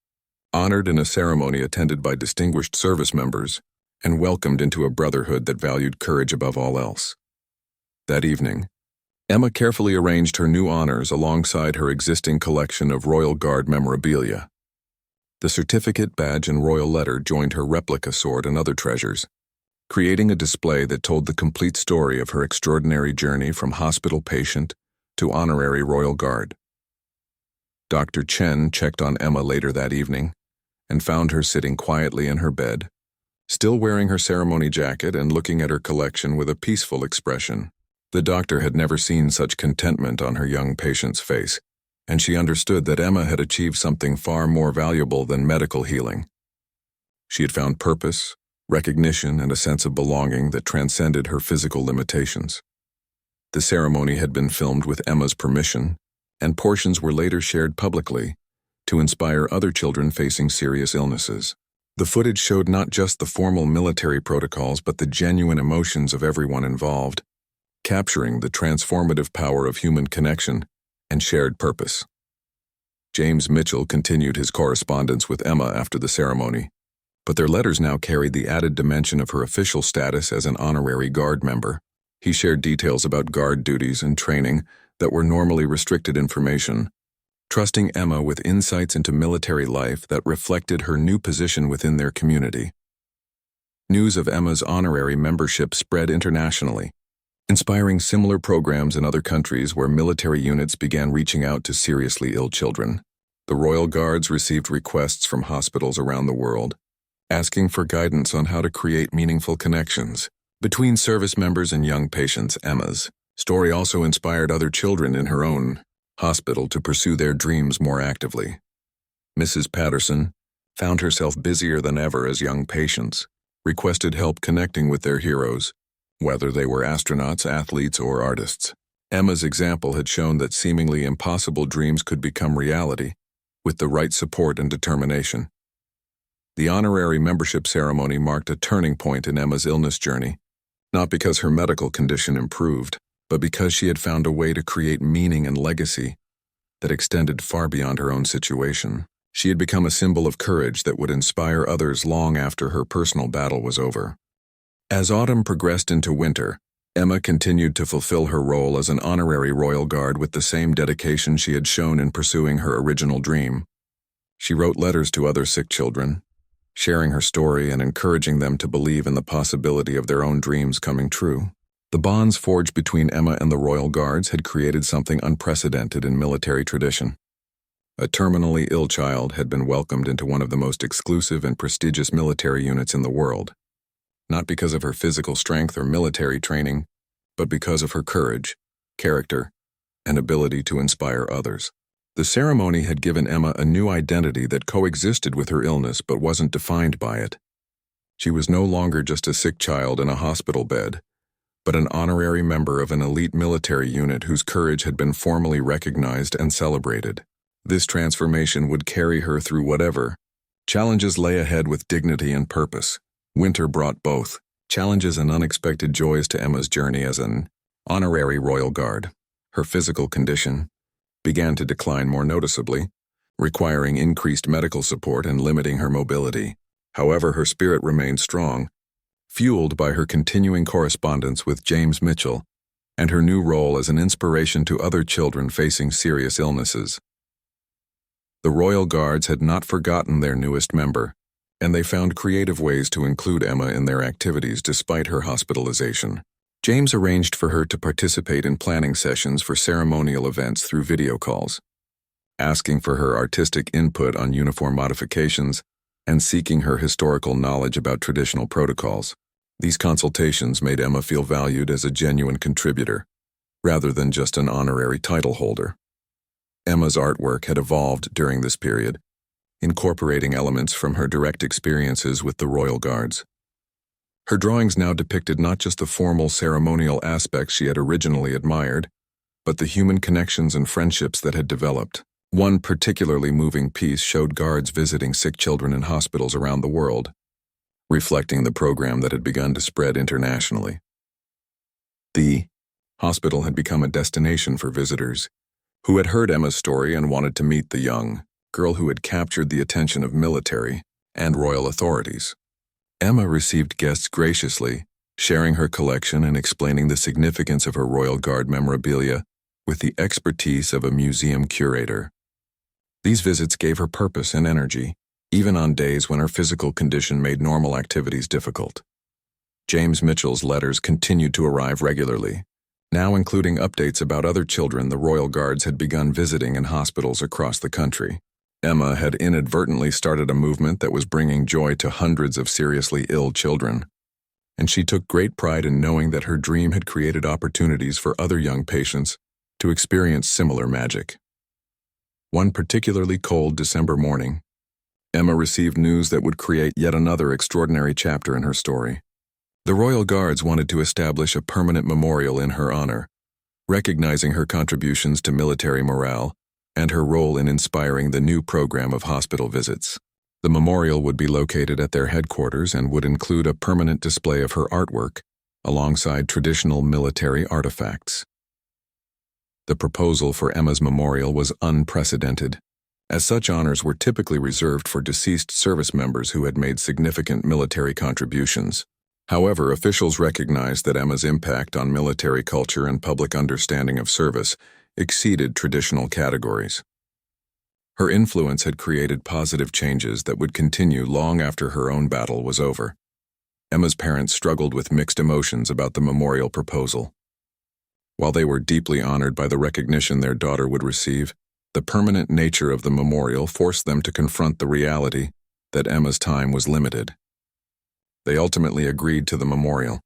honored in a ceremony attended by distinguished service members, and welcomed into a brotherhood that valued courage above all else. That evening, Emma carefully arranged her new honors alongside her existing collection of Royal Guard memorabilia. The certificate, badge, and royal letter joined her replica sword and other treasures, creating a display that told the complete story of her extraordinary journey from hospital patient to honorary Royal Guard. Dr. Chen checked on Emma later that evening and found her sitting quietly in her bed, still wearing her ceremony jacket and looking at her collection with a peaceful expression. The doctor had never seen such contentment on her young patient's face, and she understood that Emma had achieved something far more valuable than medical healing. She had found purpose, recognition, and a sense of belonging that transcended her physical limitations. The ceremony had been filmed with Emma's permission, and portions were later shared publicly to inspire other children facing serious illnesses. The footage showed not just the formal military protocols but the genuine emotions of everyone involved, capturing the transformative power of human connection and shared purpose. James Mitchell continued his correspondence with Emma after the ceremony, but their letters now carried the added dimension of her official status as an honorary Guard member. He shared details about Guard duties and training that were normally restricted information, trusting Emma with insights into military life that reflected her new position within their community. News of Emma's honorary membership spread internationally, inspiring similar programs in other countries where military units began reaching out to seriously ill children. The Royal Guards received requests from hospitals around the world, asking for guidance on how to create meaningful connections. Between service members and young patients, Emma's story also inspired other children in her own hospital to pursue their dreams more actively. Mrs. Patterson found herself busier than ever as young patients requested help connecting with their heroes, whether they were astronauts, athletes, or artists. Emma's example had shown that seemingly impossible dreams could become reality with the right support and determination. The honorary membership ceremony marked a turning point in Emma's illness journey, not because her medical condition improved, but because she had found a way to create meaning and legacy that extended far beyond her own situation. She had become a symbol of courage that would inspire others long after her personal battle was over. As autumn progressed into winter, Emma continued to fulfill her role as an honorary royal guard with the same dedication she had shown in pursuing her original dream. She wrote letters to other sick children, sharing her story and encouraging them to believe in the possibility of their own dreams coming true. The bonds forged between Emma and the Royal Guards had created something unprecedented in military tradition. A terminally ill child had been welcomed into one of the most exclusive and prestigious military units in the world, not because of her physical strength or military training, but because of her courage, character, and ability to inspire others. The ceremony had given Emma a new identity that coexisted with her illness but wasn't defined by it. She was no longer just a sick child in a hospital bed, but an honorary member of an elite military unit whose courage had been formally recognized and celebrated. This transformation would carry her through whatever challenges lay ahead with dignity and purpose. Winter brought both challenges and unexpected joys to Emma's journey as an honorary royal guard. Her physical condition began to decline more noticeably, requiring increased medical support and limiting her mobility. However, her spirit remained strong, fueled by her continuing correspondence with James Mitchell and her new role as an inspiration to other children facing serious illnesses. The Royal Guards had not forgotten their newest member, and they found creative ways to include Emma in their activities despite her hospitalization. James arranged for her to participate in planning sessions for ceremonial events through video calls, asking for her artistic input on uniform modifications and seeking her historical knowledge about traditional protocols. These consultations made Emma feel valued as a genuine contributor, rather than just an honorary title holder. Emma's artwork had evolved during this period, incorporating elements from her direct experiences with the Royal Guards. Her drawings now depicted not just the formal ceremonial aspects she had originally admired, but the human connections and friendships that had developed. One particularly moving piece showed guards visiting sick children in hospitals around the world, reflecting the program that had begun to spread internationally. The hospital had become a destination for visitors who had heard Emma's story and wanted to meet the young girl who had captured the attention of military and royal authorities. Emma received guests graciously, sharing her collection and explaining the significance of her Royal Guard memorabilia with the expertise of a museum curator. These visits gave her purpose and energy, even on days when her physical condition made normal activities difficult. James Mitchell's letters continued to arrive regularly, now including updates about other children the Royal Guards had begun visiting in hospitals across the country. Emma had inadvertently started a movement that was bringing joy to hundreds of seriously ill children, and she took great pride in knowing that her dream had created opportunities for other young patients to experience similar magic. One particularly cold December morning, Emma received news that would create yet another extraordinary chapter in her story. The Royal Guards wanted to establish a permanent memorial in her honor, recognizing her contributions to military morale and her role in inspiring the new program of hospital visits. The memorial would be located at their headquarters and would include a permanent display of her artwork alongside traditional military artifacts. The proposal for Emma's memorial was unprecedented, as such honors were typically reserved for deceased service members who had made significant military contributions. However, officials recognized that Emma's impact on military culture and public understanding of service exceeded traditional categories. Her influence had created positive changes that would continue long after her own battle was over. Emma's parents struggled with mixed emotions about the memorial proposal. While they were deeply honored by the recognition their daughter would receive, the permanent nature of the memorial forced them to confront the reality that Emma's time was limited. They ultimately agreed to the memorial,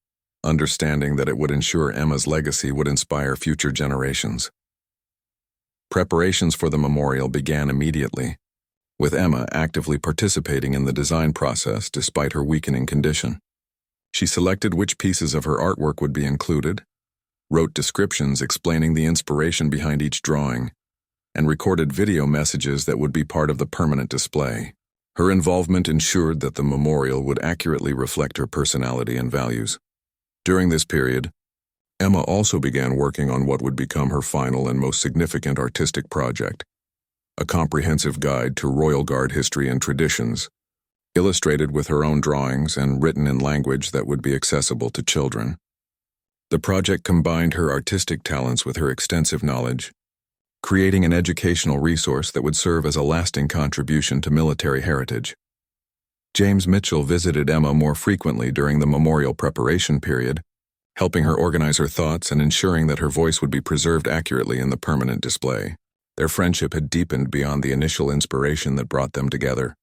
understanding that it would ensure Emma's legacy would inspire future generations. Preparations for the memorial began immediately, with Emma actively participating in the design process despite her weakening condition. She selected which pieces of her artwork would be included, wrote descriptions explaining the inspiration behind each drawing, and recorded video messages that would be part of the permanent display. Her involvement ensured that the memorial would accurately reflect her personality and values. During this period, Emma also began working on what would become her final and most significant artistic project, a comprehensive guide to Royal Guard history and traditions, illustrated with her own drawings and written in language that would be accessible to children. The project combined her artistic talents with her extensive knowledge, creating an educational resource that would serve as a lasting contribution to military heritage. James Mitchell visited Emma more frequently during the memorial preparation period, helping her organize her thoughts and ensuring that her voice would be preserved accurately in the permanent display. Their friendship had deepened beyond the initial inspiration that brought them together,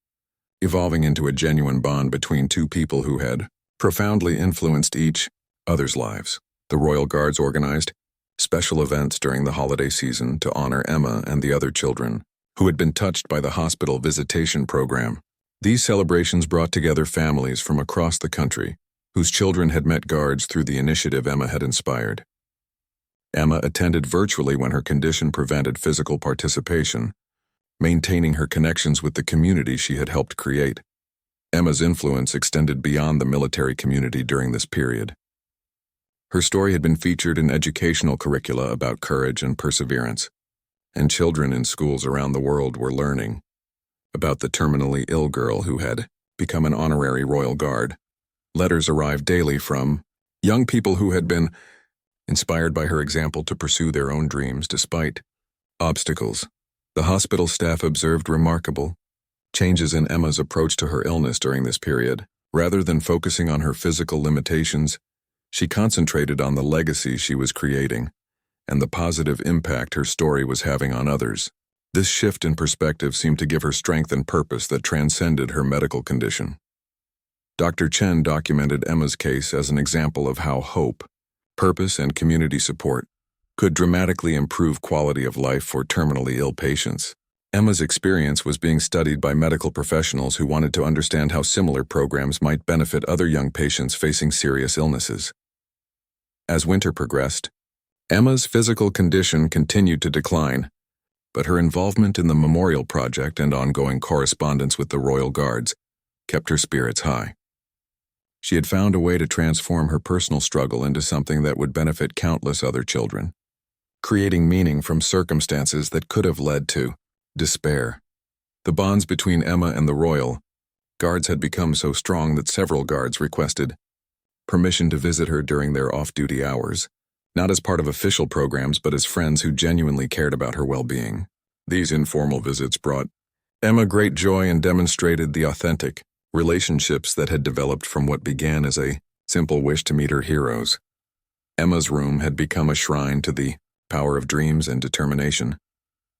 evolving into a genuine bond between two people who had profoundly influenced each other's lives. The Royal Guards organized special events during the holiday season to honor Emma and the other children who had been touched by the hospital visitation program. These celebrations brought together families from across the country whose children had met guards through the initiative Emma had inspired. Emma attended virtually when her condition prevented physical participation, maintaining her connections with the community she had helped create. Emma's influence extended beyond the military community during this period. Her story had been featured in educational curricula about courage and perseverance, and children in schools around the world were learning about the terminally ill girl who had become an honorary Royal Guard. Letters arrived daily from young people who had been inspired by her example to pursue their own dreams despite obstacles. The hospital staff observed remarkable changes in Emma's approach to her illness during this period. Rather than focusing on her physical limitations, she concentrated on the legacy she was creating and the positive impact her story was having on others. This shift in perspective seemed to give her strength and purpose that transcended her medical condition. Dr. Chen documented Emma's case as an example of how hope, purpose, and community support could dramatically improve quality of life for terminally ill patients. Emma's experience was being studied by medical professionals who wanted to understand how similar programs might benefit other young patients facing serious illnesses. As winter progressed, Emma's physical condition continued to decline, but her involvement in the memorial project and ongoing correspondence with the Royal Guards kept her spirits high. She had found a way to transform her personal struggle into something that would benefit countless other children, creating meaning from circumstances that could have led to despair. The bonds between Emma and the Royal Guards had become so strong that several guards requested permission to visit her during their off-duty hours, not as part of official programs but as friends who genuinely cared about her well-being. These informal visits brought Emma great joy and demonstrated the authentic relationships that had developed from what began as a simple wish to meet her heroes. Emma's room had become a shrine to the power of dreams and determination,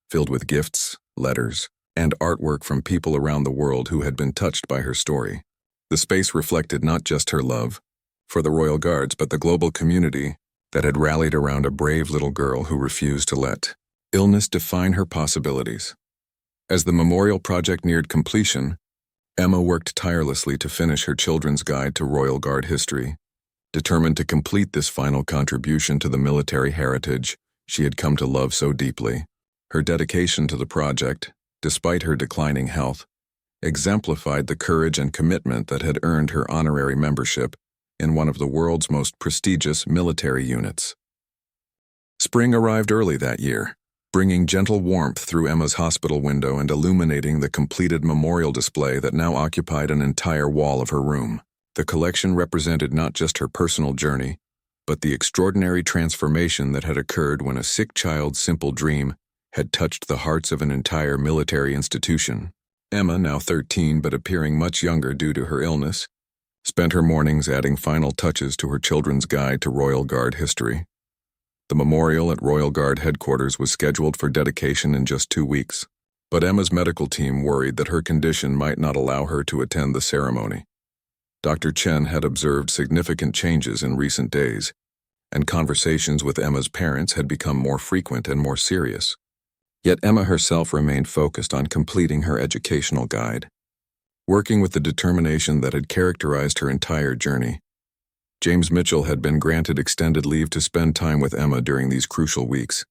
filled with gifts, letters, and artwork from people around the world who had been touched by her story. The space reflected not just her love for the Royal Guards, but the global community that had rallied around a brave little girl who refused to let illness define her possibilities. As the memorial project neared completion, Emma worked tirelessly to finish her children's guide to Royal Guard history, determined to complete this final contribution to the military heritage she had come to love so deeply. Her dedication to the project, despite her declining health, exemplified the courage and commitment that had earned her honorary membership in one of the world's most prestigious military units. Spring arrived early that year, bringing gentle warmth through Emma's hospital window and illuminating the completed memorial display that now occupied an entire wall of her room. The collection represented not just her personal journey, but the extraordinary transformation that had occurred when a sick child's simple dream had touched the hearts of an entire military institution. Emma, now 13 but appearing much younger due to her illness, spent her mornings adding final touches to her children's guide to Royal Guard history. The memorial at Royal Guard headquarters was scheduled for dedication in just 2 weeks, but Emma's medical team worried that her condition might not allow her to attend the ceremony. Dr. Chen had observed significant changes in recent days, and conversations with Emma's parents had become more frequent and more serious. Yet Emma herself remained focused on completing her educational guide, working with the determination that had characterized her entire journey. James Mitchell had been granted extended leave to spend time with Emma during these crucial weeks.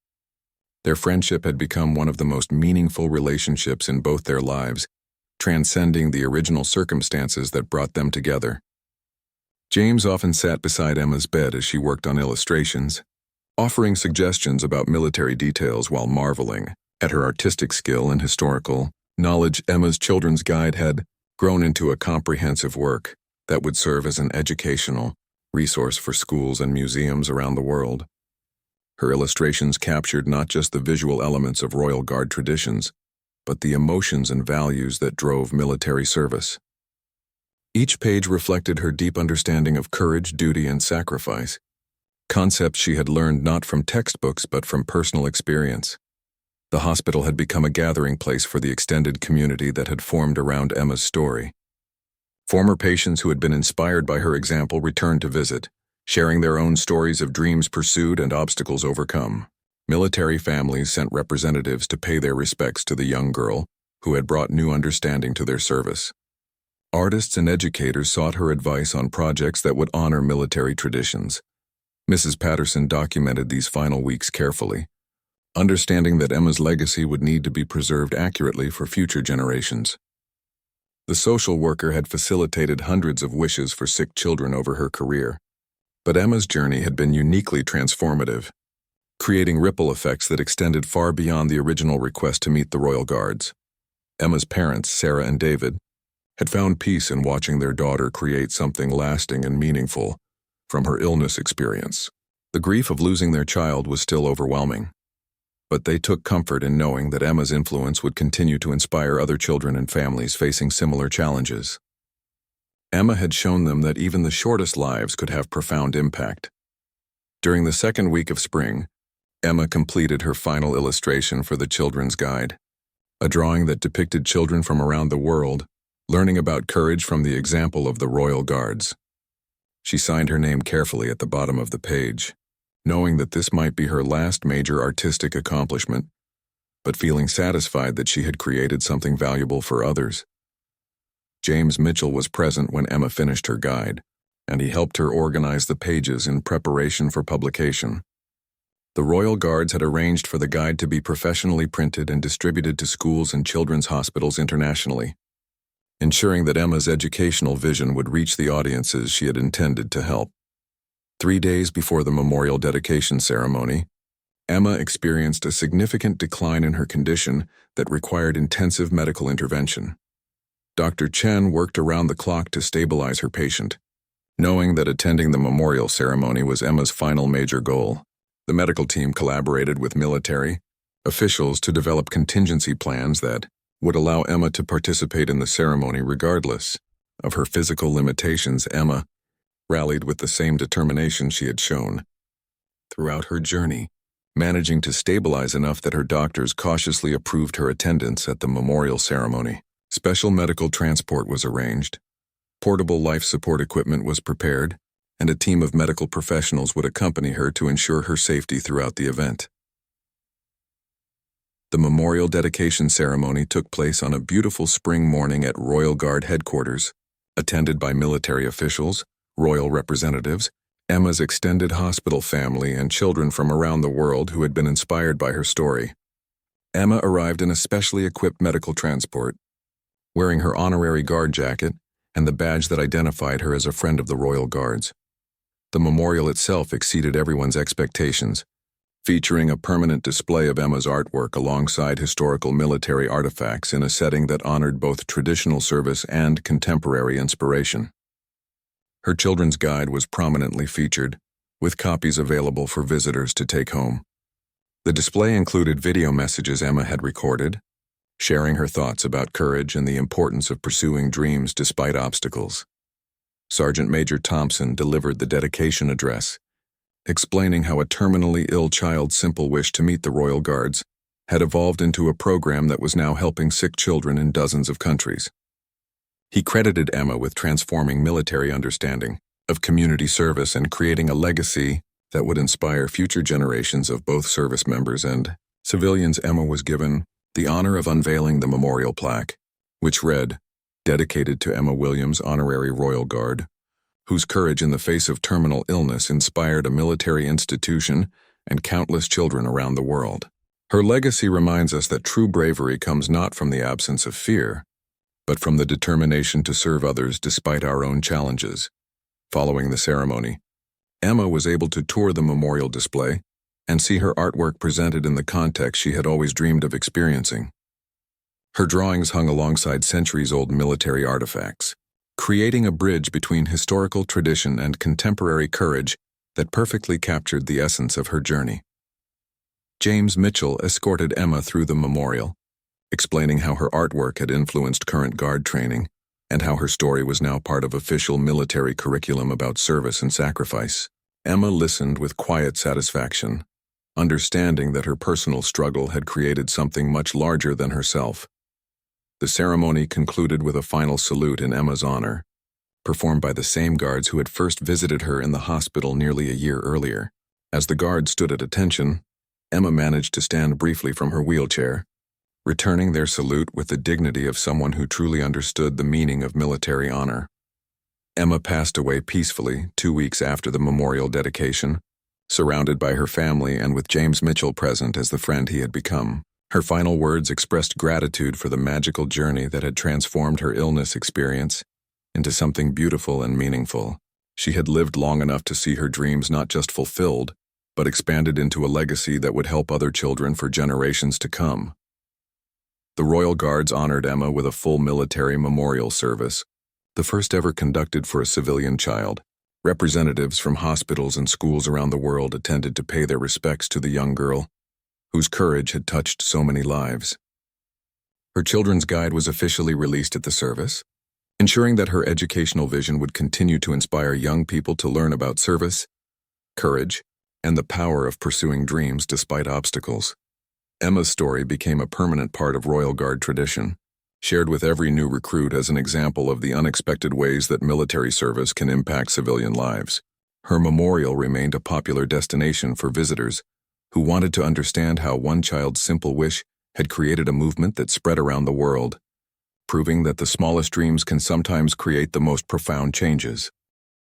Their friendship had become one of the most meaningful relationships in both their lives, transcending the original circumstances that brought them together. James often sat beside Emma's bed as she worked on illustrations, offering suggestions about military details while marveling at her artistic skill and historical knowledge. Emma's children's guide had grown into a comprehensive work that would serve as an educational resource for schools and museums around the world. Her illustrations captured not just the visual elements of Royal Guard traditions, but the emotions and values that drove military service. Each page reflected her deep understanding of courage, duty, and sacrifice, concepts she had learned not from textbooks but from personal experience. The hospital had become a gathering place for the extended community that had formed around Emma's story. Former patients who had been inspired by her example returned to visit, sharing their own stories of dreams pursued and obstacles overcome. Military families sent representatives to pay their respects to the young girl who had brought new understanding to their service. Artists and educators sought her advice on projects that would honor military traditions. Mrs. Patterson documented these final weeks carefully, understanding that Emma's legacy would need to be preserved accurately for future generations. The social worker had facilitated hundreds of wishes for sick children over her career, but Emma's journey had been uniquely transformative, creating ripple effects that extended far beyond the original request to meet the Royal Guards. Emma's parents, Sarah and David, had found peace in watching their daughter create something lasting and meaningful from her illness experience. The grief of losing their child was still overwhelming, but they took comfort in knowing that Emma's influence would continue to inspire other children and families facing similar challenges. Emma had shown them that even the shortest lives could have profound impact. During the second week of spring, Emma completed her final illustration for the children's guide, a drawing that depicted children from around the world learning about courage from the example of the Royal Guards. She signed her name carefully at the bottom of the page, knowing that this might be her last major artistic accomplishment, but feeling satisfied that she had created something valuable for others. James Mitchell was present when Emma finished her guide, and he helped her organize the pages in preparation for publication. The Royal Guards had arranged for the guide to be professionally printed and distributed to schools and children's hospitals internationally, ensuring that Emma's educational vision would reach the audiences she had intended to help. 3 days before the memorial dedication ceremony, Emma experienced a significant decline in her condition that required intensive medical intervention. Dr. Chen worked around the clock to stabilize her patient, knowing that attending the memorial ceremony was Emma's final major goal. The medical team collaborated with military officials to develop contingency plans that would allow Emma to participate in the ceremony regardless of her physical limitations. Emma rallied with the same determination she had shown throughout her journey, managing to stabilize enough that her doctors cautiously approved her attendance at the memorial ceremony. Special medical transport was arranged, portable life support equipment was prepared, and a team of medical professionals would accompany her to ensure her safety throughout the event. The memorial dedication ceremony took place on a beautiful spring morning at Royal Guard headquarters, attended by military officials, royal representatives, Emma's extended hospital family, and children from around the world who had been inspired by her story. Emma arrived in a specially equipped medical transport, wearing her honorary guard jacket and the badge that identified her as a friend of the Royal Guards. The memorial itself exceeded everyone's expectations, featuring a permanent display of Emma's artwork alongside historical military artifacts in a setting that honored both traditional service and contemporary inspiration. Her children's guide was prominently featured, with copies available for visitors to take home. The display included video messages Emma had recorded, sharing her thoughts about courage and the importance of pursuing dreams despite obstacles. Sergeant Major Thompson delivered the dedication address, explaining how a terminally ill child's simple wish to meet the Royal Guards had evolved into a program that was now helping sick children in dozens of countries. He credited Emma with transforming military understanding of community service and creating a legacy that would inspire future generations of both service members and civilians. Emma was given the honor of unveiling the memorial plaque, which read, "Dedicated to Emma Williams, Honorary Royal Guard, whose courage in the face of terminal illness inspired a military institution and countless children around the world." Her legacy reminds us that true bravery comes not from the absence of fear, but from the determination to serve others despite our own challenges. Following the ceremony, Emma was able to tour the memorial display and see her artwork presented in the context she had always dreamed of experiencing. Her drawings hung alongside centuries-old military artifacts, creating a bridge between historical tradition and contemporary courage that perfectly captured the essence of her journey. James Mitchell escorted Emma through the memorial, explaining how her artwork had influenced current guard training and how her story was now part of official military curriculum about service and sacrifice. Emma listened with quiet satisfaction, understanding that her personal struggle had created something much larger than herself. The ceremony concluded with a final salute in Emma's honor, performed by the same guards who had first visited her in the hospital nearly a year earlier. As the guards stood at attention, Emma managed to stand briefly from her wheelchair, returning their salute with the dignity of someone who truly understood the meaning of military honor. Emma passed away peacefully 2 weeks after the memorial dedication, surrounded by her family and with James Mitchell present as the friend he had become. Her final words expressed gratitude for the magical journey that had transformed her illness experience into something beautiful and meaningful. She had lived long enough to see her dreams not just fulfilled, but expanded into a legacy that would help other children for generations to come. The Royal Guards honored Emma with a full military memorial service, the first ever conducted for a civilian child. Representatives from hospitals and schools around the world attended to pay their respects to the young girl, whose courage had touched so many lives. Her children's guide was officially released at the service, ensuring that her educational vision would continue to inspire young people to learn about service, courage, and the power of pursuing dreams despite obstacles. Emma's story became a permanent part of Royal Guard tradition, shared with every new recruit as an example of the unexpected ways that military service can impact civilian lives. Her memorial remained a popular destination for visitors who wanted to understand how one child's simple wish had created a movement that spread around the world, proving that the smallest dreams can sometimes create the most profound changes.